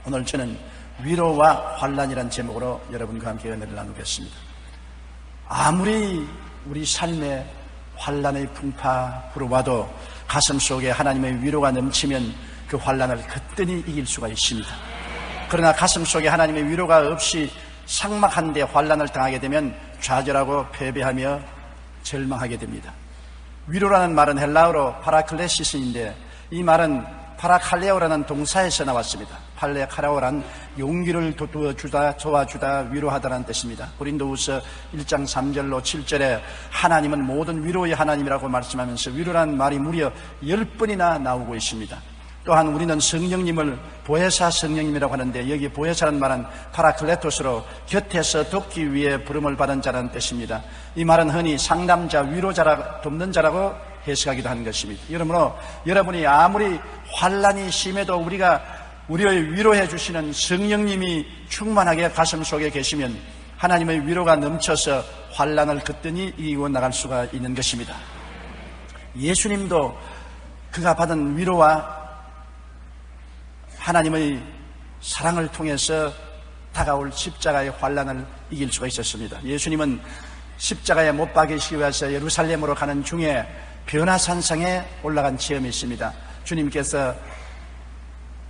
오늘 저는 위로와 환난이라는 제목으로 여러분과 함께 은혜를 나누겠습니다. 아무리 우리 삶에 환난의 풍파 불어와도 가슴 속에 하나님의 위로가 넘치면 그 환난을 거뜬히 이길 수가 있습니다. 그러나 가슴 속에 하나님의 위로가 없이 삭막한데 환난을 당하게 되면 좌절하고 패배하며 절망하게 됩니다. 위로라는 말은 헬라어로 파라클레시스인데 이 말은 파라칼레오라는 동사에서 나왔습니다. 팔레카라오란 용기를 돋워주다, 도와주다, 위로하다라는 뜻입니다. 고린도후서 1장 3절로 7절에 하나님은 모든 위로의 하나님이라고 말씀하면서 위로라는 말이 무려 10번이나 나오고 있습니다. 또한 우리는 성령님을 보혜사 성령님이라고 하는데 여기 보혜사라는 말은 파라클레토스로 곁에서 돕기 위해 부름을 받은 자라는 뜻입니다. 이 말은 흔히 상담자, 위로자라, 돕는 자라고 해석하기도 하는 것입니다. 여러분은 여러분이 아무리 환난이 심해도 우리를 위로해 주시는 성령님이 충만하게 가슴 속에 계시면 하나님의 위로가 넘쳐서 환난을 거뜬히 이기고 나갈 수가 있는 것입니다. 예수님도 그가 받은 위로와 하나님의 사랑을 통해서 다가올 십자가의 환난을 이길 수가 있었습니다. 예수님은 십자가에 못 박이시기 위해서 예루살렘으로 가는 중에 변화산상에 올라간 체험이 있습니다. 주님께서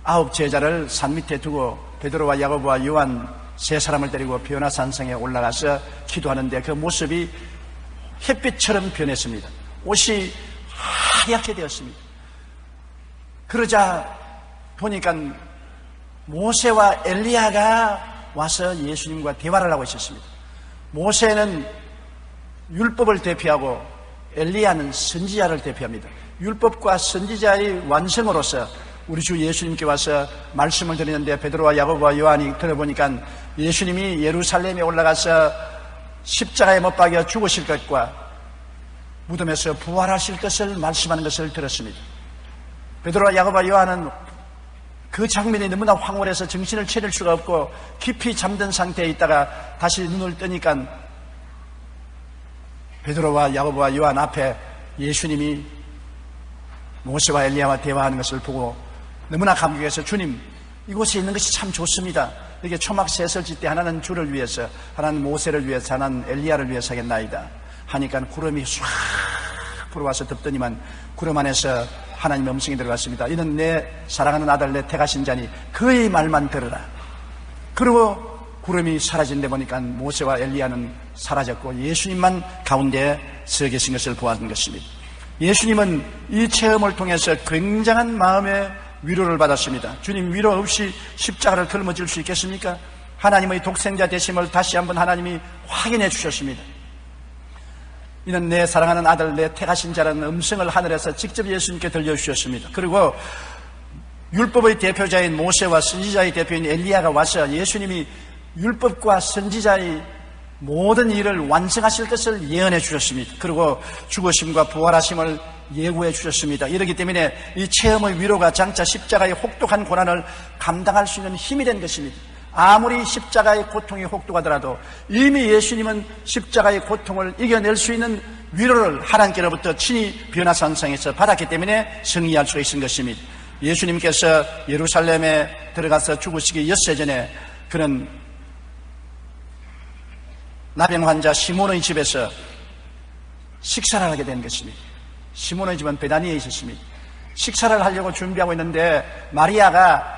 9 제자를 산 밑에 두고 베드로와 야고보와 요한 3사람을 데리고 변화산상에 올라가서 기도하는데 그 모습이 햇빛처럼 변했습니다. 옷이 하얗게 되었습니다. 그러자 보니까 모세와 엘리야가 와서 예수님과 대화를 하고 있었습니다. 모세는 율법을 대표하고 엘리야는 선지자를 대표합니다. 율법과 선지자의 완성으로서 우리 주 예수님께 와서 말씀을 드리는데 베드로와 야고보와 요한이 들어보니까 예수님이 예루살렘에 올라가서 십자가에 못 박여 죽으실 것과 무덤에서 부활하실 것을 말씀하는 것을 들었습니다. 베드로와 야고보와 요한은 그 장면이 너무나 황홀해서 정신을 차릴 수가 없고 깊이 잠든 상태에 있다가 다시 눈을 뜨니까 베드로와 야고보와 요한 앞에 예수님이 모세와 엘리야와 대화하는 것을 보고 너무나 감격해서 주님, 이곳에 있는 것이 참 좋습니다. 이렇게 초막 세설지 때 하나는 주를 위해서, 하나는 모세를 위해서, 하나는 엘리야를 위해서 하겠나이다 하니까 구름이 唰 불어와서 덮더니만 구름 안에서 하나님의 음성이 들어갔습니다. 이는 내 사랑하는 아들, 내 택하신 자니 그의 말만 들으라. 그리고 구름이 사라진 데 보니까 모세와 엘리야는 사라졌고 예수님만 가운데 서 계신 것을 보았는 것입니다. 예수님은 이 체험을 통해서 굉장한 마음의 위로를 받았습니다. 주님, 위로 없이 십자가를 짊어질 수 있겠습니까? 하나님의 독생자 되심을 다시 한번 하나님이 확인해 주셨습니다. 이는 내 사랑하는 아들, 내 택하신 자라는 음성을 하늘에서 직접 예수님께 들려주셨습니다. 그리고 율법의 대표자인 모세와 선지자의 대표인 엘리야가 와서 예수님이 율법과 선지자의 모든 일을 완성하실 것을 예언해 주셨습니다. 그리고 죽으심과 부활하심을 예고해 주셨습니다. 이렇기 때문에 이 체험의 위로가 장차 십자가의 혹독한 고난을 감당할 수 있는 힘이 된 것입니다. 아무리 십자가의 고통이 혹독하더라도 이미 예수님은 십자가의 고통을 이겨낼 수 있는 위로를 하나님께로부터 친히 변화산상에서 받았기 때문에 승리할 수 있는 것입니다. 예수님께서 예루살렘에 들어가서 죽으시기 엿새 전에 그는 나병 환자 시몬의 집에서 식사를 하게 된 것입니다. 시몬의 집은 베다니에 있었습니다. 식사를 하려고 준비하고 있는데 마리아가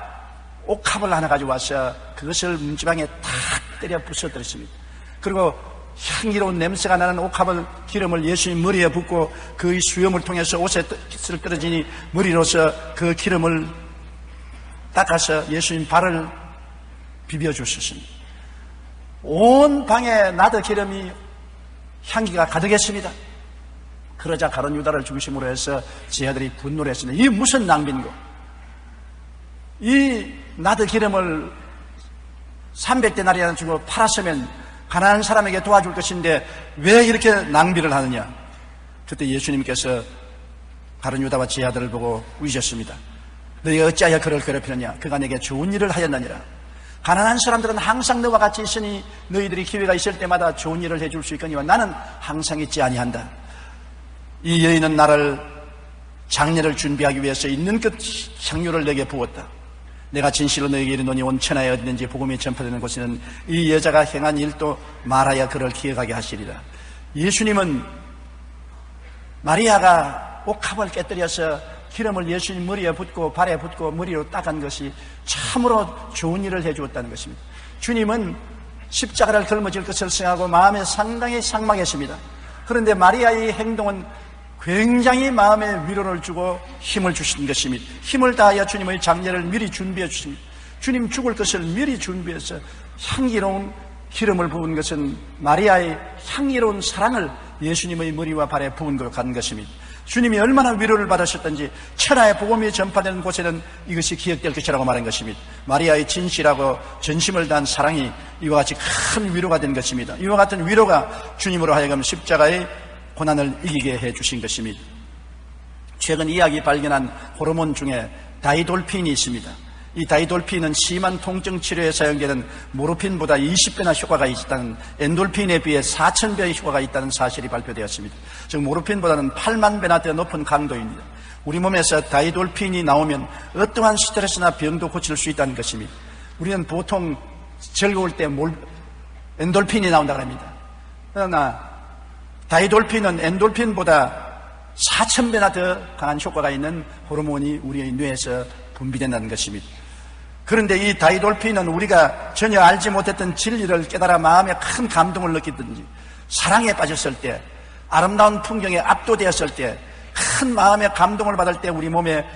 옥합을 하나 가져와서 그것을 문지방에 탁 때려 부숴뜨렸습니다. 그리고 향기로운 냄새가 나는 옥합을 기름을 예수님 머리에 붓고 그 수염을 통해서 옷에 떨어지니 머리로서 그 기름을 닦아서 예수님 발을 비벼주셨습니다. 온 방에 나드 기름이 향기가 가득했습니다. 그러자 가룟 유다를 중심으로 해서 제자들이 분노를 했습니다. 이게 무슨 낭비인고? 이 나드 기름을 300데나리나 주고 팔았으면 가난한 사람에게 도와줄 것인데 왜 이렇게 낭비를 하느냐? 그때 예수님께서 가룟 유다와 제자들을 보고 우기셨습니다. 너희가 어찌하여 그를 괴롭히느냐? 그가 내게 좋은 일을 하였느니라. 가난한 사람들은 항상 너와 같이 있으니 너희들이 기회가 있을 때마다 좋은 일을 해줄 수 있거니와 나는 항상 있지 아니한다. 이 여인은 나를 장례를 준비하기 위해서 있는 것 향유를 내게 부었다. 내가 진실로 너에게 이르노니 온 천하에 어디든지 복음이 전파되는 곳에는 이 여자가 행한 일도 말하여 그를 기억하게 하시리라. 예수님은 마리아가 옥합을 깨뜨려서 기름을 예수님 머리에 붓고 발에 붓고 머리로 닦은 것이 참으로 좋은 일을 해주었다는 것입니다. 주님은 십자가를 걸머질 것을 생각하고 마음에 상당히 상망했습니다. 그런데 마리아의 행동은 굉장히 마음에 위로를 주고 힘을 주신 것입니다. 힘을 다하여 주님의 장례를 미리 준비해 주십니다. 주님 죽을 것을 미리 준비해서 향기로운 기름을 부은 것은 마리아의 향기로운 사랑을 예수님의 머리와 발에 부은 것 같은 것입니다. 주님이 얼마나 위로를 받으셨던지 천하의 복음이 전파되는 곳에는 이것이 기억될 것이라고 말한 것입니다. 마리아의 진실하고 전심을 다한 사랑이 이와 같이 큰 위로가 된 것입니다. 이와 같은 위로가 주님으로 하여금 십자가의 고난을 이기게 해주신 것입니다. 최근 이야기 발견한 호르몬 중에 다이돌핀이 있습니다. 이 다이돌핀은 심한 통증 치료에 사용되는 모르핀보다 20배나 효과가 있다는, 엔돌핀에 비해 4000배의 효과가 있다는 사실이 발표되었습니다. 즉 모르핀보다는 8만 배나 더 높은 강도입니다. 우리 몸에서 다이돌핀이 나오면 어떠한 스트레스나 병도 고칠 수 있다는 것입니다. 우리는 보통 즐거울 때 엔돌핀이 나온다고 합니다. 그러나 다이돌핀은 엔돌핀보다 4000배나 더 강한 효과가 있는 호르몬이 우리의 뇌에서 분비된다는 것입니다. 그런데 이 다이돌핀은 우리가 전혀 알지 못했던 진리를 깨달아 마음에 큰 감동을 느끼든지, 사랑에 빠졌을 때, 아름다운 풍경에 압도되었을 때, 큰 마음의 감동을 받을 때 우리 몸에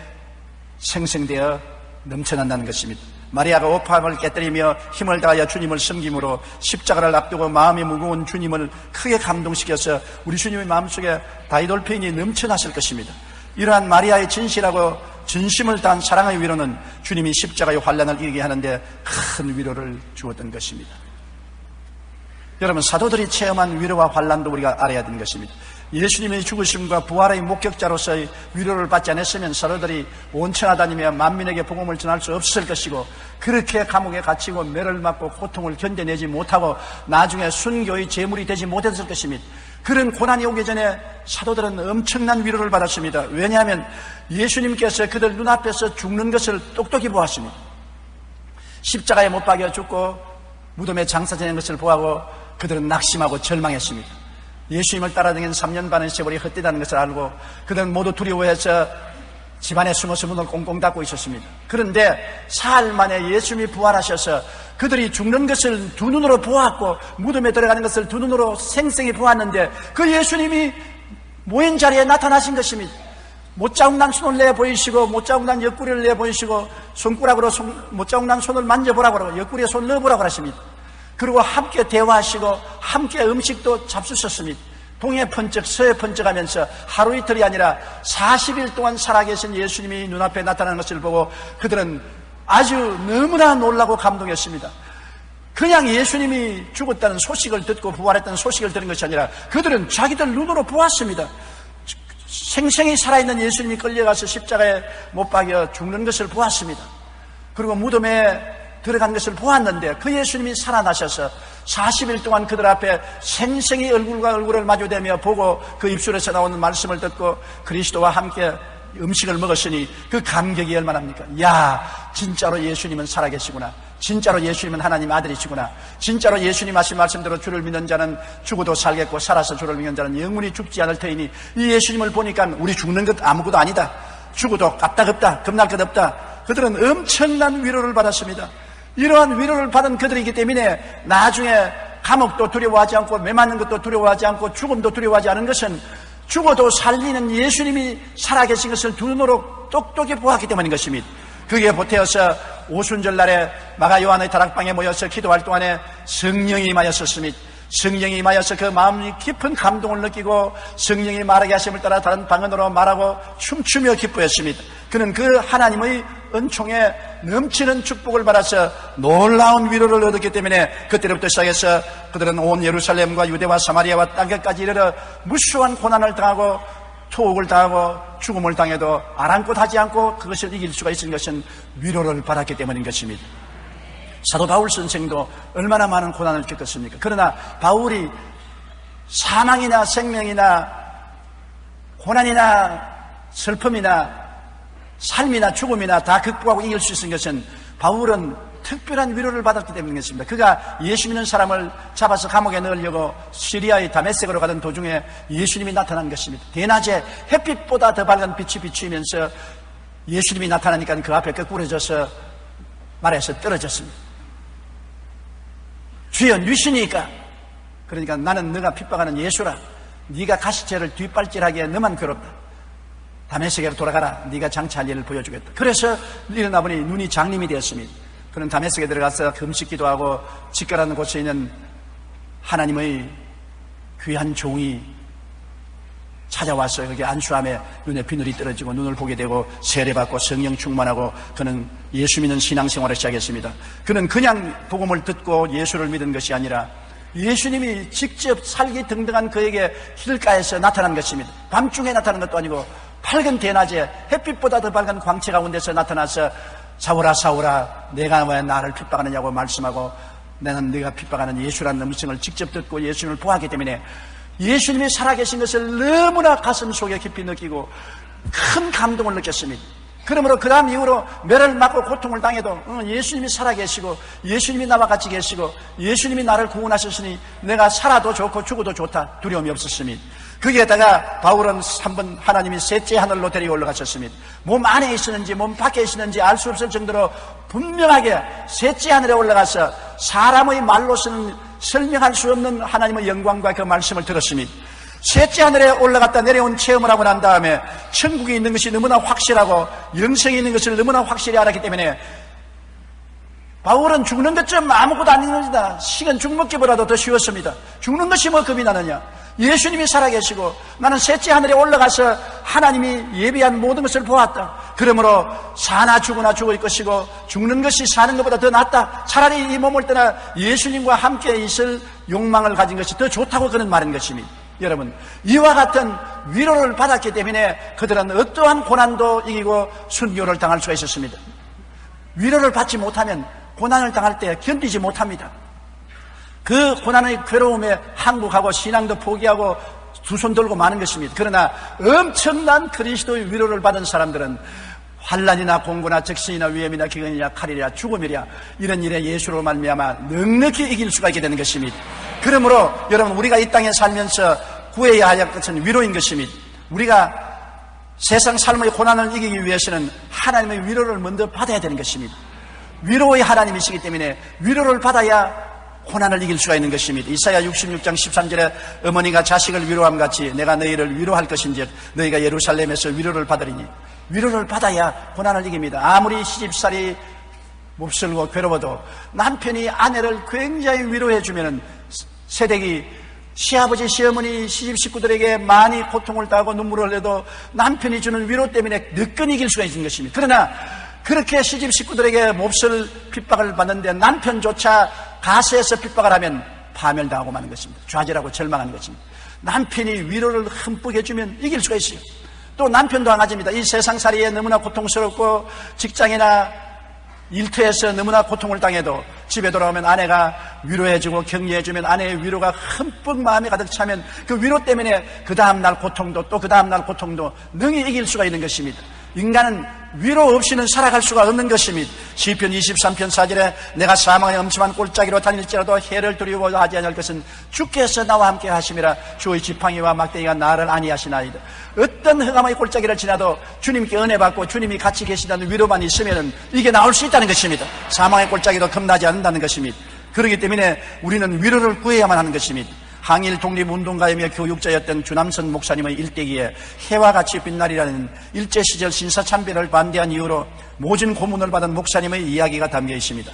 생성되어 넘쳐난다는 것입니다. 마리아가 옥합을 깨뜨리며 힘을 다하여 주님을 섬김으로 십자가를 앞두고 마음이 무거운 주님을 크게 감동시켜서 우리 주님의 마음속에 다이돌핀이 넘쳐났을 것입니다. 이러한 마리아의 진실하고 진심을 다한 사랑의 위로는 주님이 십자가의 환난을 이기게 하는데 큰 위로를 주었던 것입니다. 여러분, 사도들이 체험한 위로와 환난도 우리가 알아야 되는 것입니다. 예수님의 죽으심과 부활의 목격자로서의 위로를 받지 않았으면 사도들이 온 천하 다니며 만민에게 복음을 전할 수 없을 것이고, 그렇게 감옥에 갇히고 매를 맞고 고통을 견뎌내지 못하고 나중에 순교의 제물이 되지 못했을 것입니다. 그런 고난이 오기 전에 사도들은 엄청난 위로를 받았습니다. 왜냐하면 예수님께서 그들 눈앞에서 죽는 것을 똑똑히 보았습니다. 십자가에 못 박여 죽고 무덤에 장사 지낸 것을 보고 그들은 낙심하고 절망했습니다. 예수님을 따라다니는 3년 반의 세월이 헛되다는 것을 알고 그들은 모두 두려워해서 집안에 숨어서 문을 꽁꽁 닫고 있었습니다. 그런데 사흘 만에 예수님이 부활하셔서 그들이 죽는 것을 두 눈으로 보았고 무덤에 들어가는 것을 두 눈으로 생생히 보았는데 그 예수님이 모인 자리에 나타나신 것입니다. 못자국난 손을 내보이시고 못자국난 옆구리를 내보이시고 손가락으로 못자국난 손을 만져보라고 하고 옆구리에 손을 넣어보라고 하십니다. 그리고 함께 대화하시고 함께 음식도 잡수셨습니다. 동해 번쩍 서해 번쩍 하면서 하루 이틀이 아니라 40일 동안 살아계신 예수님이 눈앞에 나타나는 것을 보고 그들은 아주 너무나 놀라고 감동했습니다. 그냥 예수님이 죽었다는 소식을 듣고 부활했다는 소식을 들은 것이 아니라 그들은 자기들 눈으로 보았습니다. 생생히 살아있는 예수님이 끌려가서 십자가에 못 박여 죽는 것을 보았습니다. 그리고 무덤에 들어간 것을 보았는데 그 예수님이 살아나셔서 40일 동안 그들 앞에 생생히 얼굴과 얼굴을 마주대며 보고 그 입술에서 나오는 말씀을 듣고 그리스도와 함께 음식을 먹었으니 그 감격이 얼마나입니까? 야, 진짜로 예수님은 살아계시구나. 진짜로 예수님은 하나님 아들이시구나. 진짜로 예수님 하신 말씀대로 주를 믿는 자는 죽어도 살겠고 살아서 주를 믿는 자는 영원히 죽지 않을 터이니 이 예수님을 보니까 우리 죽는 것 아무것도 아니다. 죽어도 까딱없다. 겁날 것 없다. 그들은 엄청난 위로를 받았습니다. 이러한 위로를 받은 그들이기 때문에 나중에 감옥도 두려워하지 않고 매 맞는 것도 두려워하지 않고 죽음도 두려워하지 않은 것은 죽어도 살리는 예수님이 살아계신 것을 두 눈으로 똑똑히 보았기 때문인 것입니다. 그게 보태어서 오순절 날에 마가 요한의 다락방에 모여서 기도할 동안에 성령이 임하였었습니다. 성령이 임하여서 그 마음이 깊은 감동을 느끼고 성령이 말하게 하심을 따라 다른 방언으로 말하고 춤추며 기뻐했습니다. 그는 그 하나님의 은총에 넘치는 축복을 받아서 놀라운 위로를 얻었기 때문에 그때부터 시작해서 그들은 온 예루살렘과 유대와 사마리아와 땅끝까지 이르러 무수한 고난을 당하고 투옥을 당하고 죽음을 당해도 아랑곳하지 않고 그것을 이길 수가 있는 것은 위로를 받았기 때문인 것입니다. 사도 바울 선생도 얼마나 많은 고난을 겪었습니까? 그러나 바울이 사망이나 생명이나 고난이나 슬픔이나 삶이나 죽음이나 다 극복하고 이길 수 있는 것은 바울은 특별한 위로를 받았기 때문이겠습니다. 그가 예수 믿는 사람을 잡아서 감옥에 넣으려고 시리아의 다메섹으로 가던 도중에 예수님이 나타난 것입니다. 대낮에 햇빛보다 더 밝은 빛이 비추면서 예수님이 나타나니까 그 앞에 거꾸러져서 말에서 떨어졌습니다. 주여 누시니까, 그러니까 나는 너가 핍박하는 예수라. 네가 가시체를 뒷발질하기에 너만 괴롭다. 다메섹으로 돌아가라. 네가 장차할 일을 보여주겠다. 그래서 일어나 보니 눈이 장림이 되었습니다. 그는 다메섹에 들어가서 금식 기도하고 직가라는 곳에 있는 하나님의 귀한 종이 찾아와서 거기 안수함에 눈에 비늘이 떨어지고 눈을 보게 되고 세례받고 성령 충만하고 그는 예수 믿는 신앙생활을 시작했습니다. 그는 그냥 복음을 듣고 예수를 믿은 것이 아니라 예수님이 직접 살기 등등한 그에게 길가에서 나타난 것입니다. 밤중에 나타난 것도 아니고 밝은 대낮에 햇빛보다 더 밝은 광채 가운데서 나타나서 사울아 사울아 내가 왜 나를 핍박하느냐고 말씀하고 나는 네가 핍박하는 예수라는 음성을 직접 듣고 예수님을 보았기 때문에 예수님이 살아계신 것을 너무나 가슴 속에 깊이 느끼고 큰 감동을 느꼈습니다. 그러므로 그 다음 이후로 매를 맞고 고통을 당해도 예수님이 살아계시고 예수님이 나와 같이 계시고 예수님이 나를 구원하셨으니 내가 살아도 좋고 죽어도 좋다 두려움이 없었습니다. 거기에다가 바울은 한번 하나님이 셋째 하늘로 데리고 올라가셨습니다. 몸 안에 있었는지 몸 밖에 있었는지 알 수 없을 정도로 분명하게 셋째 하늘에 올라가서 사람의 말로서는 설명할 수 없는 하나님의 영광과 그 말씀을 들었습니다. 셋째 하늘에 올라갔다 내려온 체험을 하고 난 다음에 천국에 있는 것이 너무나 확실하고 영생에 있는 것을 너무나 확실히 알았기 때문에 바울은 죽는 것좀 아무것도 아닌 것이다. 식은 죽먹기보다도 더 쉬웠습니다. 죽는 것이 뭐 겁이 나느냐. 예수님이 살아계시고 나는 셋째 하늘에 올라가서 하나님이 예비한 모든 것을 보았다. 그러므로 사나 죽으나 죽을 것이고 죽는 것이 사는 것보다 더 낫다. 차라리 이 몸을 떠나 예수님과 함께 있을 욕망을 가진 것이 더 좋다고 그런 말인 것입니다. 여러분, 이와 같은 위로를 받았기 때문에 그들은 어떠한 고난도 이기고 순교를 당할 수가 있었습니다. 위로를 받지 못하면 고난을 당할 때 견디지 못합니다. 그 고난의 괴로움에 항복하고 신앙도 포기하고 두 손 들고 마는 것입니다. 그러나 엄청난 그리스도의 위로를 받은 사람들은 환난이나 공고나 적신이나 위험이나 기근이나 칼이나 죽음이랴 이런 일에 예수로 말미암아 넉넉히 이길 수가 있게 되는 것입니다. 그러므로 여러분, 우리가 이 땅에 살면서 구해야 할 것은 위로인 것입니다. 우리가 세상 삶의 고난을 이기기 위해서는 하나님의 위로를 먼저 받아야 되는 것입니다. 위로의 하나님이시기 때문에 위로를 받아야 고난을 이길 수가 있는 것입니다. 이사야 66장 13절에 어머니가 자식을 위로함 같이 내가 너희를 위로할 것인즉 너희가 예루살렘에서 위로를 받으리니, 위로를 받아야 고난을 이깁니다. 아무리 시집살이 몹쓸고 괴로워도 남편이 아내를 굉장히 위로해 주면은 세댁이 시아버지 시어머니 시집 식구들에게 많이 고통을 당하고 눈물을 흘려도 남편이 주는 위로 때문에 늦건 이길 수가 있는 것입니다. 그러나 그렇게 시집 식구들에게 몹쓸 핍박을 받는데 남편조차 가세에서 핍박을 하면 파멸당하고 마는 것입니다. 좌절하고 절망하는 것입니다. 남편이 위로를 흠뻑 해주면 이길 수가 있어요. 또 남편도 마찬가지입니다. 이 세상살이에 너무나 고통스럽고 직장이나 일터에서 너무나 고통을 당해도 집에 돌아오면 아내가 위로해주고 격려해주면 아내의 위로가 흠뻑 마음에 가득 차면 그 위로 때문에 그 다음날 고통도 또 그 다음날 고통도 능히 이길 수가 있는 것입니다. 인간은 위로 없이는 살아갈 수가 없는 것입니다. 시편 23편 4절에 내가 사망의 엄침한 골짜기로 다닐지라도 해를 두려워하지 않을 것은 주께서 나와 함께 하심이라. 주의 지팡이와 막대기가 나를 안위하시나이다. 어떤 흑암의 골짜기를 지나도 주님께 은혜 받고 주님이 같이 계시다는 위로만 있으면 이게 나올 수 있다는 것입니다. 사망의 골짜기도 겁나지 않는다는 것입니다. 그렇기 때문에 우리는 위로를 구해야만 하는 것입니다. 항일 독립운동가이며 교육자였던 주남선 목사님의 일대기에 해와 같이 빛나리라는 일제시절 신사참배를 반대한 이유로 모진 고문을 받은 목사님의 이야기가 담겨 있습니다.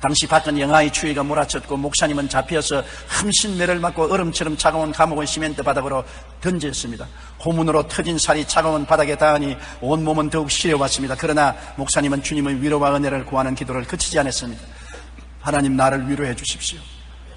당시 밖은 영하의 추위가 몰아쳤고 목사님은 잡혀서 흠신매를 맞고 얼음처럼 차가운 감옥의 시멘트 바닥으로 던졌습니다. 고문으로 터진 살이 차가운 바닥에 닿으니 온몸은 더욱 시려왔습니다. 그러나 목사님은 주님의 위로와 은혜를 구하는 기도를 그치지 않았습니다. 하나님, 나를 위로해 주십시오.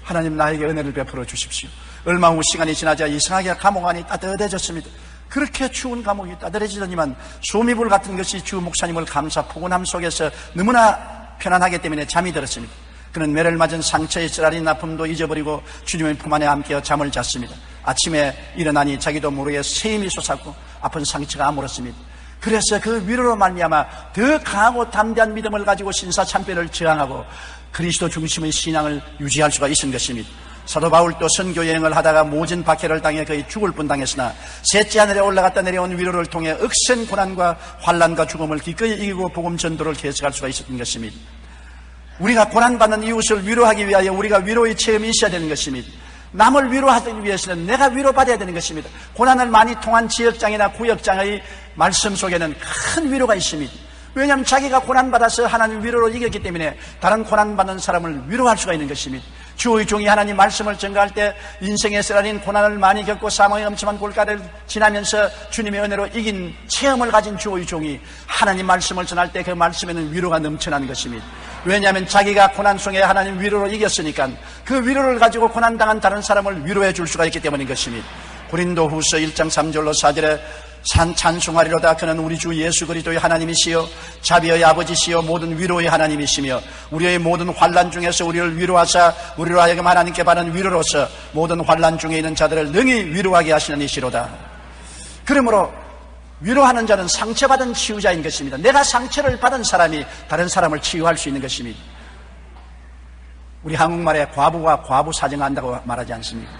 하나님, 나에게 은혜를 베풀어 주십시오. 얼마 후 시간이 지나자 이상하게 감옥 안이 따뜻해졌습니다. 그렇게 추운 감옥이 따뜻해지더니만 소미불 같은 것이 주 목사님을 감싸 포근함 속에서 너무나 편안하기 때문에 잠이 들었습니다. 그는 매를 맞은 상처의 쓰라린 아픔도 잊어버리고 주님의 품 안에 함께 잠을 잤습니다. 아침에 일어나니 자기도 모르게 세임이 솟았고 아픈 상처가 아물었습니다. 그래서 그 위로로 말미암아 더 강하고 담대한 믿음을 가지고 신사참배를 저항하고 그리스도 중심의 신앙을 유지할 수가 있는 것입니다. 사도 바울도 선교 여행을 하다가 모진 박해를 당해 거의 죽을 뻔당했으나 셋째 하늘에 올라갔다 내려온 위로를 통해 억센 고난과 환난과 죽음을 기꺼이 이기고 복음 전도를 계속할 수가 있었던 것입니다. 우리가 고난받는 이웃을 위로하기 위하여 우리가 위로의 체험이 있어야 되는 것입니다. 남을 위로하기 위해서는 내가 위로받아야 되는 것입니다. 고난을 많이 통한 지역장이나 구역장의 말씀 속에는 큰 위로가 있습니다. 왜냐하면 자기가 고난받아서 하나님 위로로 이겼기 때문에 다른 고난받는 사람을 위로할 수가 있는 것입니다. 주의 종이 하나님 말씀을 전가할 때 인생의 쓰라린 고난을 많이 겪고 사망의 엄청난 골가를 지나면서 주님의 은혜로 이긴 체험을 가진 주의 종이 하나님 말씀을 전할 때 그 말씀에는 위로가 넘쳐나는 것입니다. 왜냐하면 자기가 고난 속에 하나님 위로로 이겼으니까 그 위로를 가지고 고난당한 다른 사람을 위로해 줄 수가 있기 때문인 것입니다. 고린도후서 1장 3절로 4절에 찬송하리로다. 그는 우리 주 예수 그리스도의 하나님이시여 자비의 아버지시여 모든 위로의 하나님이시며 우리의 모든 환난 중에서 우리를 위로하사 우리로 하여금 하나님께 받은 위로로서 모든 환난 중에 있는 자들을 능히 위로하게 하시는 이시로다. 그러므로 위로하는 자는 상처받은 치유자인 것입니다. 내가 상처를 받은 사람이 다른 사람을 치유할 수 있는 것입니다. 우리 한국말에 과부가 과부 사정한다고 말하지 않습니까?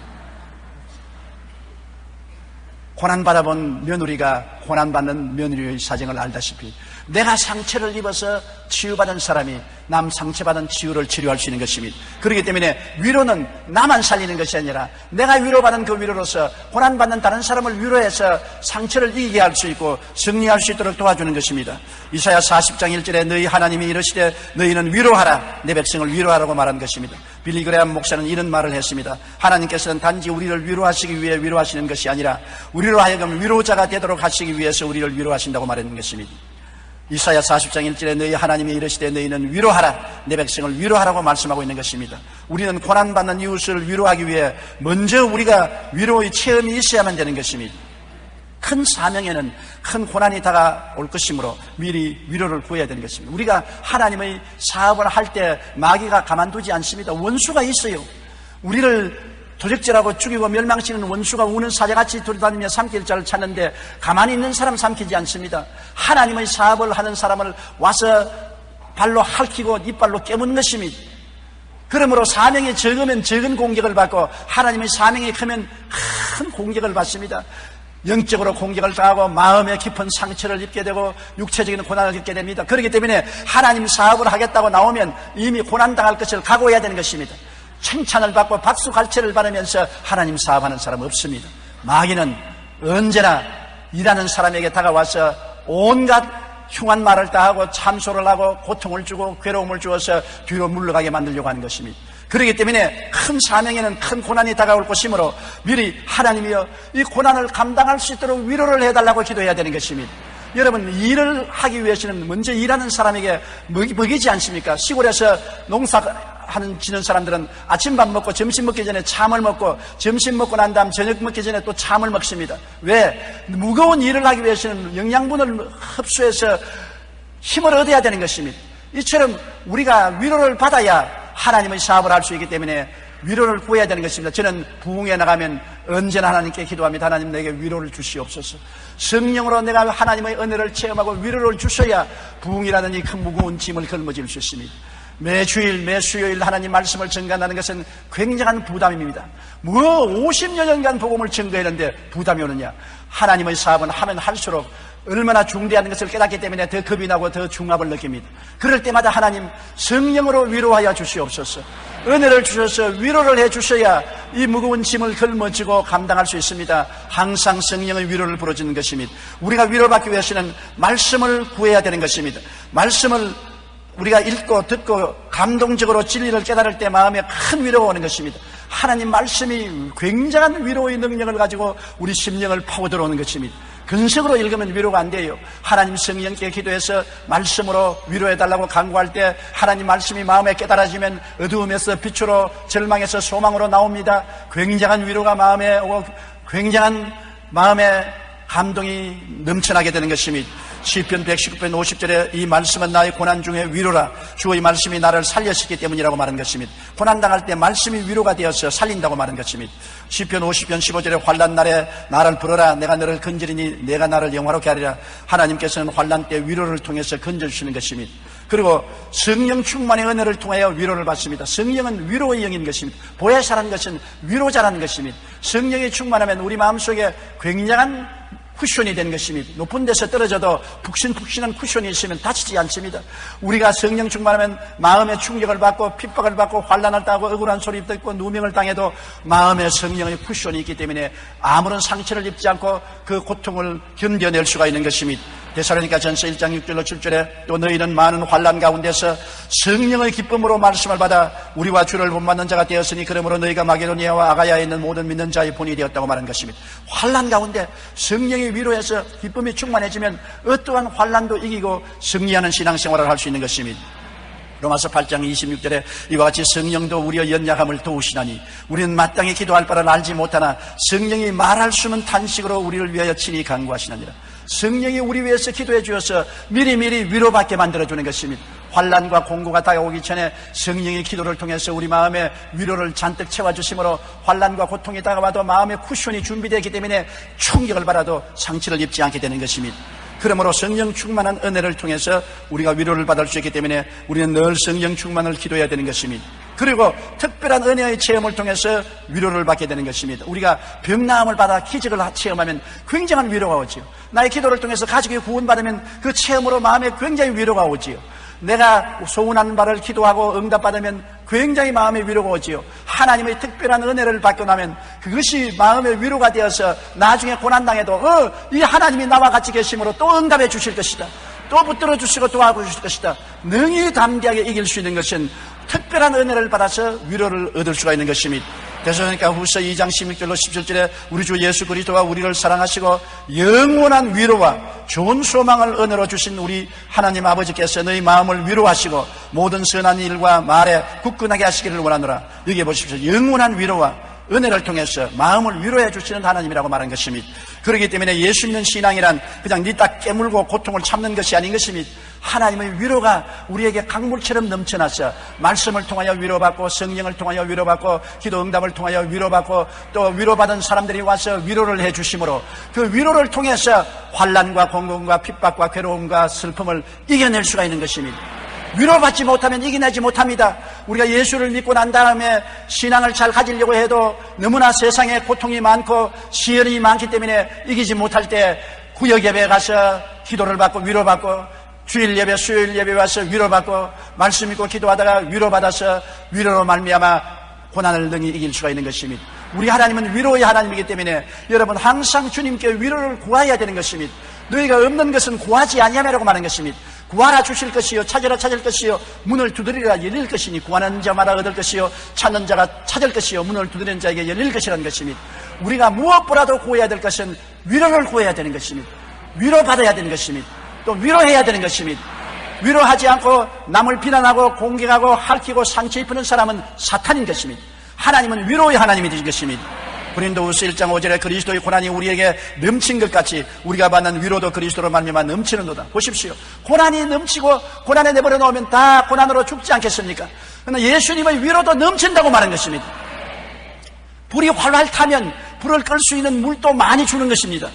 고난받아본 며느리가 고난받는 며느리의 사정을 알다시피 내가 상처를 입어서 치유받은 사람이 남 상처받은 치유를 치료할 수 있는 것입니다. 그렇기 때문에 위로는 나만 살리는 것이 아니라 내가 위로받은 그 위로로서 고난받는 다른 사람을 위로해서 상처를 이기게 할 수 있고 승리할 수 있도록 도와주는 것입니다. 이사야 40장 1절에 너희 하나님이 이르시되 너희는 위로하라 내 백성을 위로하라고 말한 것입니다. 빌리 그레함 목사는 이런 말을 했습니다. 하나님께서는 단지 우리를 위로하시기 위해 위로하시는 것이 아니라 우리로 하여금 위로자가 되도록 하시기 위해서 우리를 위로하신다고 말하는 것입니다. 이사야 40장 1절에 너희 하나님이 이르시되 너희는 위로하라 내 백성을 위로하라고 말씀하고 있는 것입니다. 우리는 고난받는 이웃을 위로하기 위해 먼저 우리가 위로의 체험이 있어야만 되는 것입니다. 큰 사명에는 큰 고난이 다가올 것이므로 미리 위로를 구해야 되는 것입니다. 우리가 하나님의 사업을 할 때 마귀가 가만두지 않습니다. 원수가 있어요. 우리를 도적질하고 죽이고 멸망시키는 원수가 우는 사자같이 돌아다니며 삼킬 자를 찾는데 가만히 있는 사람 삼키지 않습니다. 하나님의 사업을 하는 사람을 와서 발로 핥히고 이빨로 깨무는 것입니다. 그러므로 사명이 적으면 적은 공격을 받고 하나님의 사명이 크면 큰 공격을 받습니다. 영적으로 공격을 당하고 마음에 깊은 상처를 입게 되고 육체적인 고난을 겪게 됩니다. 그렇기 때문에 하나님 사업을 하겠다고 나오면 이미 고난당할 것을 각오해야 되는 것입니다. 칭찬을 받고 박수 갈채를 받으면서 하나님 사업하는 사람 없습니다. 마귀는 언제나 일하는 사람에게 다가와서 온갖 흉한 말을 다하고 참소를 하고 고통을 주고 괴로움을 주어서 뒤로 물러가게 만들려고 하는 것입니다. 그렇기 때문에 큰 사명에는 큰 고난이 다가올 것이므로 미리 하나님이여 이 고난을 감당할 수 있도록 위로를 해달라고 기도해야 되는 것입니다. 여러분 일을 하기 위해서는 먼저 일하는 사람에게 먹이지 않습니까? 시골에서 농사하는 지는 사람들은 아침밥 먹고 점심 먹기 전에 참을 먹고 점심 먹고 난 다음 저녁 먹기 전에 또 참을 먹습니다. 왜? 무거운 일을 하기 위해서는 영양분을 흡수해서 힘을 얻어야 되는 것입니다. 이처럼 우리가 위로를 받아야 하나님의 사업을 할 수 있기 때문에 위로를 구해야 되는 것입니다. 저는 부흥에 나가면 언제나 하나님께 기도합니다. 하나님 내게 위로를 주시옵소서. 성령으로 내가 하나님의 은혜를 체험하고 위로를 주셔야 부흥이라는 이 큰 무거운 짐을 걸머질 수 있습니다. 매주일 매수요일 하나님 말씀을 증거한다는 것은 굉장한 부담입니다. 50여 년간 복음을 증거했는데 부담이 오느냐? 하나님의 사업은 하면 할수록 얼마나 중대한 것을 깨닫기 때문에 더 겁이 나고 더 중압을 느낍니다. 그럴 때마다 하나님 성령으로 위로하여 주시옵소서. 은혜를 주셔서 위로를 해 주셔야 이 무거운 짐을 걸머지고 감당할 수 있습니다. 항상 성령의 위로를 부르짖는 것입니다. 우리가 위로받기 위해서는 말씀을 구해야 되는 것입니다. 말씀을 우리가 읽고 듣고 감동적으로 진리를 깨달을 때 마음에 큰 위로가 오는 것입니다. 하나님 말씀이 굉장한 위로의 능력을 가지고 우리 심령을 파고 들어오는 것입니다. 근석으로 읽으면 위로가 안 돼요. 하나님 성령께 기도해서 말씀으로 위로해달라고 간구할 때 하나님 말씀이 마음에 깨달아지면 어두움에서 빛으로 절망에서 소망으로 나옵니다. 굉장한 위로가 마음에 오고 굉장한 마음에 감동이 넘쳐나게 되는 것입니다. 시편 119편 50절에 이 말씀은 나의 고난 중에 위로라. 주의 말씀이 나를 살렸기 때문이라고 말한 것입니다. 고난당할 때 말씀이 위로가 되어서 살린다고 말한 것입니다. 시편 50편 15절에 환난 날에 나를 부르라. 내가 너를 건지리니 내가 나를 영화롭게 하리라. 하나님께서는 환난 때 위로를 통해서 건져주시는 것입니다. 그리고 성령 충만의 은혜를 통하여 위로를 받습니다. 성령은 위로의 영인 것입니다. 보혜사라는 것은 위로자라는 것입니다. 성령이 충만하면 우리 마음속에 굉장한 쿠션이 된 것입니다. 높은 데서 떨어져도 푹신푹신한 쿠션이 있으면 다치지 않습니다. 우리가 성령 충만하면 마음의 충격을 받고 핍박을 받고 환난을 당하고 억울한 소리 듣고 누명을 당해도 마음의 성령의 쿠션이 있기 때문에 아무런 상처를 입지 않고 그 고통을 견뎌낼 수가 있는 것입니다. 데살로니가전서 1장 6절로 7절에 또 너희는 많은 환난 가운데서 성령의 기쁨으로 말씀을 받아 우리와 주를 본받는 자가 되었으니 그러므로 너희가 마게도니아와 아가야에 있는 모든 믿는 자의 본이 되었다고 말한 것입니다. 환난 가운데 성령이 위로해서 기쁨이 충만해지면 어떠한 환난도 이기고 승리하는 신앙생활을 할 수 있는 것입니다. 로마서 8장 26절에 이와 같이 성령도 우리의 연약함을 도우시나니 우리는 마땅히 기도할 바를 알지 못하나 성령이 말할 수 없는 탄식으로 우리를 위하여 친히 간구하시느니라. 성령이 우리 위해서 기도해 주어서 미리미리 위로받게 만들어주는 것입니다. 환난과 공고가 다가오기 전에 성령의 기도를 통해서 우리 마음에 위로를 잔뜩 채워주심으로 환난과 고통이 다가와도 마음의 쿠션이 준비되기 때문에 충격을 받아도 상처를 입지 않게 되는 것입니다. 그러므로 성령 충만한 은혜를 통해서 우리가 위로를 받을 수 있기 때문에 우리는 늘 성령 충만을 기도해야 되는 것입니다. 그리고 특별한 은혜의 체험을 통해서 위로를 받게 되는 것입니다. 우리가 병나음을 받아 기적을 체험하면 굉장한 위로가 오지요. 나의 기도를 통해서 가족이 구원받으면 그 체험으로 마음에 굉장히 위로가 오지요. 내가 소원하는 바를 기도하고 응답받으면 굉장히 마음에 위로가 오지요. 하나님의 특별한 은혜를 받고 나면 그것이 마음의 위로가 되어서 나중에 고난당해도 이 하나님이 나와 같이 계심으로 또 응답해 주실 것이다. 또 붙들어 주시고 도와주실 것이다. 능히 담대하게 이길 수 있는 것은 특별한 은혜를 받아서 위로를 얻을 수가 있는 것입니다. 데살로니가 후서 2장 16절로 17절에 우리 주 예수 그리스도가 우리를 사랑하시고 영원한 위로와 좋은 소망을 은혜로 주신 우리 하나님 아버지께서 너희 마음을 위로하시고 모든 선한 일과 말에 굳건하게 하시기를 원하노라. 여기 보십시오. 영원한 위로와 은혜를 통해서 마음을 위로해 주시는 하나님이라고 말한 것입니다. 그렇기 때문에 예수 믿는 신앙이란 그냥 니 딱 깨물고 고통을 참는 것이 아닌 것입니다. 하나님의 위로가 우리에게 강물처럼 넘쳐나서 말씀을 통하여 위로받고 성령을 통하여 위로받고 기도 응답을 통하여 위로받고 또 위로받은 사람들이 와서 위로를 해 주심으로 그 위로를 통해서 환난과 공공과 핍박과 괴로움과 슬픔을 이겨낼 수가 있는 것입니다. 위로받지 못하면 이겨내지 못합니다. 우리가 예수를 믿고 난 다음에 신앙을 잘 가지려고 해도 너무나 세상에 고통이 많고 시련이 많기 때문에 이기지 못할 때 구역 예배에 가서 기도를 받고 위로받고 주일 예배, 수요일 예배 와서 위로받고 말씀 읽고 기도하다가 위로받아서 위로로 말미암아 고난을 능히 이길 수가 있는 것입니다. 우리 하나님은 위로의 하나님이기 때문에 여러분 항상 주님께 위로를 구해야 되는 것입니다. 너희가 없는 것은 구하지 아니하라고 말하는 것입니다. 구하라 주실 것이요 찾으라 찾을 것이요 문을 두드리라 열릴 것이니 구하는 자마다 얻을 것이요 찾는 자가 찾을 것이요 문을 두드리는 자에게 열릴 것이라는 것입니다. 우리가 무엇보다도 구해야 될 것은 위로를 구해야 되는 것입니다. 위로받아야 되는 것입니다. 또 위로해야 되는 것입니다. 위로하지 않고 남을 비난하고 공격하고 핥히고 상처 입히는 사람은 사탄인 것입니다. 하나님은 위로의 하나님이 되신 것입니다. 고린도후서 1장 5절에 그리스도의 고난이 우리에게 넘친 것 같이 우리가 받는 위로도 그리스도로 말미암아 넘치는도다. 보십시오. 고난이 넘치고 고난에 내버려 놓으면 다 고난으로 죽지 않겠습니까? 그러나 예수님의 위로도 넘친다고 말한 것입니다. 불이 활활 타면 불을 끌 수 있는 물도 많이 주는 것입니다.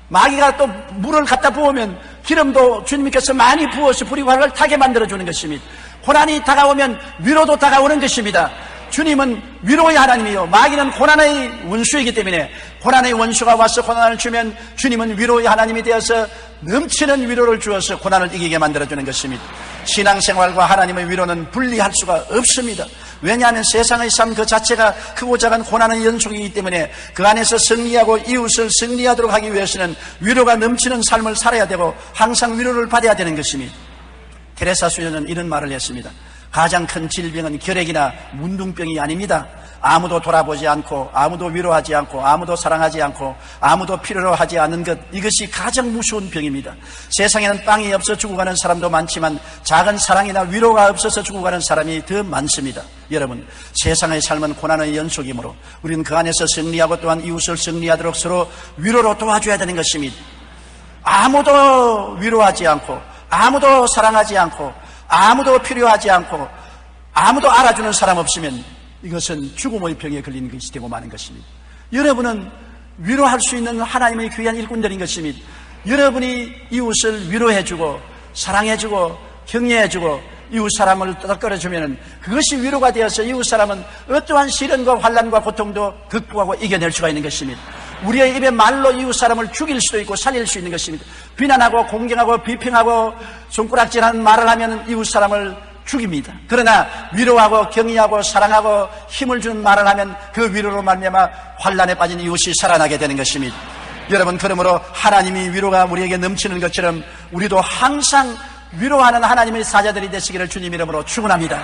마귀가 또 물을 갖다 부으면 기름도 주님께서 많이 부어서 불이 활활 타게 만들어주는 것입니다. 고난이 다가오면 위로도 다가오는 것입니다. 주님은 위로의 하나님이요 마귀는 고난의 원수이기 때문에 고난의 원수가 와서 고난을 주면 주님은 위로의 하나님이 되어서 넘치는 위로를 주어서 고난을 이기게 만들어주는 것입니다. 신앙생활과 하나님의 위로는 분리할 수가 없습니다. 왜냐하면 세상의 삶 그 자체가 크고 작은 고난의 연속이기 때문에 그 안에서 승리하고 이웃을 승리하도록 하기 위해서는 위로가 넘치는 삶을 살아야 되고 항상 위로를 받아야 되는 것입니다. 테레사 수녀는 이런 말을 했습니다. 가장 큰 질병은 결핵이나 문둥병이 아닙니다. 아무도 돌아보지 않고 아무도 위로하지 않고 아무도 사랑하지 않고 아무도 필요로 하지 않는 것, 이것이 가장 무서운 병입니다. 세상에는 빵이 없어 죽어가는 사람도 많지만 작은 사랑이나 위로가 없어서 죽어가는 사람이 더 많습니다. 여러분, 세상의 삶은 고난의 연속이므로 우리는 그 안에서 승리하고 또한 이웃을 승리하도록 서로 위로로 도와줘야 되는 것입니다. 아무도 위로하지 않고, 아무도 사랑하지 않고, 아무도 필요하지 않고, 아무도 알아주는 사람 없으면 이것은 죽음의 병에 걸리는 것이 되고 마는 것입니다. 여러분은 위로할 수 있는 하나님의 귀한 일꾼들인 것입니다. 여러분이 이웃을 위로해주고 사랑해주고 격려해주고 이웃 사람을 떠들어주면 그것이 위로가 되어서 이웃 사람은 어떠한 시련과 환난과 고통도 극복하고 이겨낼 수가 있는 것입니다. 우리의 입에 말로 이웃 사람을 죽일 수도 있고 살릴 수 있는 것입니다. 비난하고 공경하고 비평하고 손가락질하는 말을 하면 이웃 사람을 죽입니다. 그러나 위로하고 격려하고 사랑하고 힘을 주는 말을 하면 그 위로로 말미암아 환난에 빠진 이웃이 살아나게 되는 것입니다. 여러분, 그러므로 하나님이 위로가 우리에게 넘치는 것처럼 우리도 항상 위로하는 하나님의 사자들이 되시기를 주님 이름으로 축원합니다.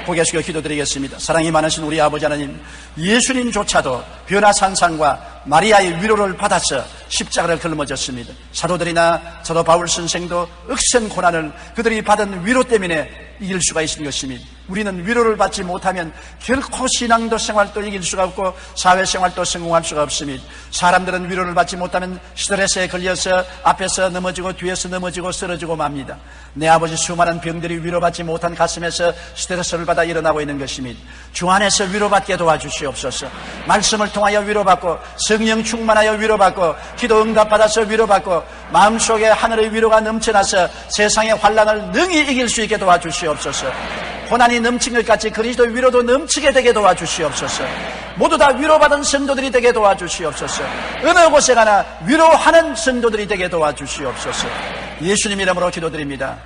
고개 숙여 기도드리겠습니다. 사랑이 많으신 우리 아버지 하나님, 예수님조차도 변화산상과 마리아의 위로를 받아서 십자가를 걸머졌습니다. 사도들이나 사도 바울 선생도 억센 고난을 그들이 받은 위로 때문에 이길 수가 있는 것입니다. 우리는 위로를 받지 못하면 결코 신앙도 생활도 이길 수가 없고 사회생활도 성공할 수가 없습니다. 사람들은 위로를 받지 못하면 스트레스에 걸려서 앞에서 넘어지고 뒤에서 넘어지고 쓰러지고 맙니다. 내 아버지, 수많은 병들이 위로받지 못한 가슴에서 스트레스를 받아 일어나고 있는 것입니다. 주 안에서 위로받게 도와주시옵소서. 말씀을 통하여 위로받고 성령 충만하여 위로받고 기도 응답받아서 위로받고 마음속에 하늘의 위로가 넘쳐나서 세상의 환난을 능히 이길 수 있게 도와주시옵소서. 고난이 넘친 것 같이 그리스도 위로도 넘치게 되게 도와주시옵소서. 모두 다 위로받은 성도들이 되게 도와주시옵소서. 어느 곳에 가나 위로하는 성도들이 되게 도와주시옵소서. 예수님 이름으로 기도드립니다.